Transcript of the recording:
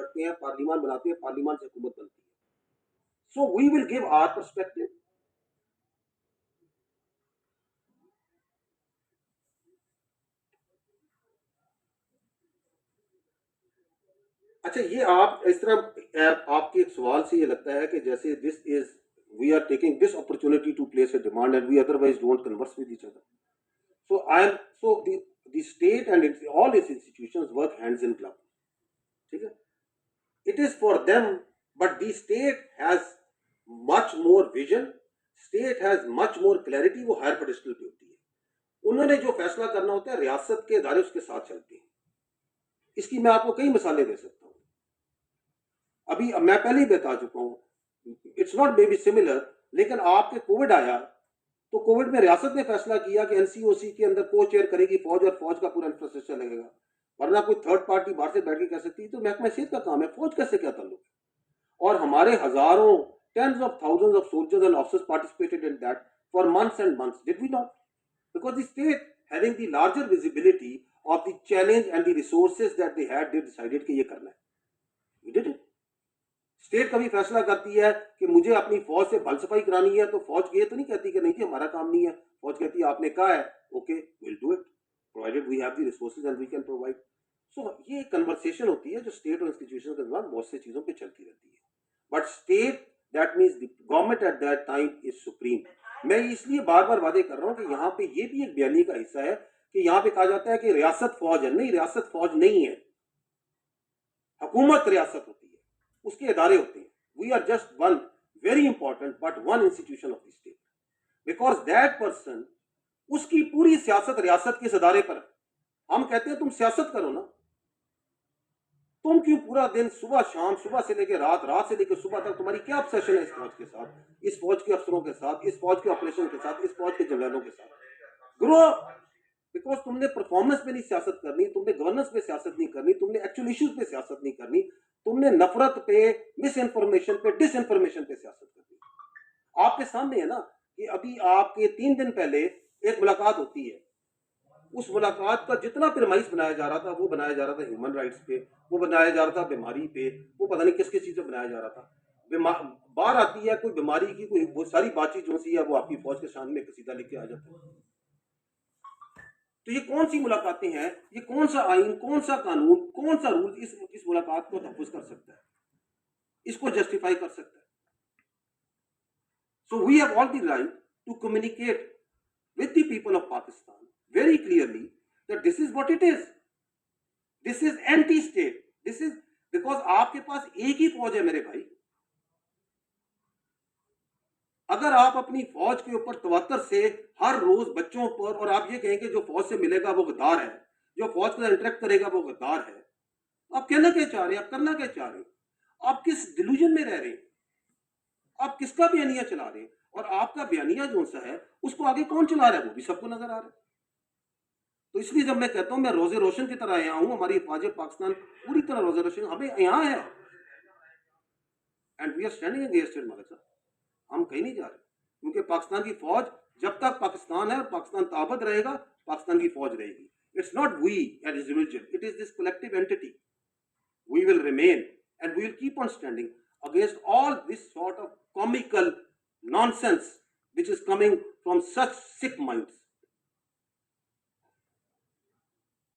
लड़ते हैं, पार्लियामान बनाते हैं, पार्लियामान से हुकूमत बनती है। So we will give our perspective. अच्छा, ये आप इस तरह आपके एक सवाल से ये लगता है कि जैसे this is we are taking this opportunity to place a demand and we otherwise don't converse with each other. So the state and all its institutions work hands in glove. ठीक है? It is for them, but the state has much more vision. State has much more clarity. वो higher pedestal पे होती है। उन्होंने जो फैसला करना होता है, रियासत के इदारे उसके साथ चलते हैं। इसकी मैं आपको कई मिसालें दे सकता हूँ। अभी मैं पहले ही बता चुका हूँ। It's not may be similar, लेकिन आपके कोविड आया तो कोविड में रियासत ने फैसला किया कि एनसीओसी के अंदर को चेयर करेगी फौज और फौज का पूरा इंफ्रास्ट्रक्चर लगेगा, वरना कोई थर्ड पार्टी बाहर से बैठ के कह सकती है। तो महकमा सेहत का काम है, फौज कैसे क्या ताल्लुक है? और हमारे हजारों tens of thousands of soldiers and officers participated in that for months and months, did we not? Because the state having the larger visibility of the challenge and the resources that they had, they decided कि ये करना है। We did it. State कभी फैसला करती है कि मुझे अपनी फौज से भल सफाई करानी है, तो फौज ये तो नहीं कहती कि नहीं जी हमारा काम नहीं है। फौज कहती है आपने कहा है, okay will do it provided we have the resources and we can provide. So ये कन्वर्सेशन होती है जो स्टेट और इंस्टीट्यूशन के दौरान बहुत सी चीजों पे चलती रहती है। But state that means the government at that time is supreme. मैं इसलिए बार बार वादे कर रहा हूँ कि यहाँ पे ये भी एक बयानी का हिस्सा है कि यहाँ पे कहा जाता है कि रियासत फौज है। नहीं, रियासत फौज नहीं है, हुकूमत रियासत होती है, उसके इदारे होते हैं। We are just one very important but one institution of the state, because that person, उसकी पूरी सियासत रियासत के इदारे पर। हम कहते हैं तुम सियासत करो ना, तुम क्यों पूरा दिन सुबह शाम, सुबह से लेकर रात, रात से लेकर सुबह तक तुम्हारी क्या ऑब्सेशन है इस फौज के साथ, इस फौज के अफसरों के साथ, इस फौज के ऑपरेशन के साथ, इस फौज के जनरलों के साथ? ग्रो, बिकॉज तुमने परफॉर्मेंस पे नहीं सियासत करनी, तुमने गवर्नेंस पे सियासत नहीं करनी, तुमने एक्चुअल इश्यूज पे सियासत नहीं करनी, तुमने नफरत पे, मिस इन्फॉर्मेशन पे, डिस इन्फॉर्मेशन पे सियासत करनी। आपके सामने है ना कि अभी आपके 3 दिन पहले एक मुलाकात होती है, उस मुलाकात का जितना प्रेमाइस बनाया जा रहा था, वो बनाया जा रहा था ह्यूमन राइट्स पे, वो बनाया जा रहा था बीमारी पे, वो पता नहीं किस किस चीज पे बनाया जा रहा था। बाहर आती है कोई बीमारी की कोई बहुत सारी बातचीत जो सी है वो आपकी फौज के सामने कसीदा लेके आ जाता है। तो ये कौन सी मुलाकातें हैं? ये कौन सा आइन, कौन सा कानून, कौन सा रूल इस मुलाकात को तहफ़्फ़ुज़ कर सकता है, इसको जस्टिफाई कर सकता है? So we have all the right to communicate with the people of Pakistan very clearly that this is what it is. This is anti state. This is because आपके पास एक ही फौज है मेरे भाई। अगर आप अपनी फौज के ऊपर तवत्तर से हर रोज बच्चों पर, और आप ये कहेंगे जो फौज से मिलेगा वो गद्दार है, जो फौज के साथ इंटरेक्ट करेगा वो गद्दार है, आप कहना क्या चाह रहे हैं? आप करना क्या चाह रहे हैं? आप किस डिल्यूजन में रह रहे हैं? आप किसका बयानिया चला रहे हैं? और आपका बयानिया जो सा है उसको आगे कौन चला रहा है वो भी सबको नजर आ रहा है। तो इसलिए जब मैं कहता हूं मैं रोजे रोशन की तरह आया हूं, हमारी हिफाजत पाकिस्तान पूरी तरह रोजे रोशन हमें यहाँ है, and we are standing against it Malik साहब। हम कहीं नहीं जा रहे, क्योंकि पाकिस्तान की फौज जब तक पाकिस्तान है और पाकिस्तान ताबत रहेगा, पाकिस्तान की फौज रहेगी। It's not we as individual, it is this collective entity. We will remain and we will keep on standing against all this sort of comical nonsense which is coming from such sick minds.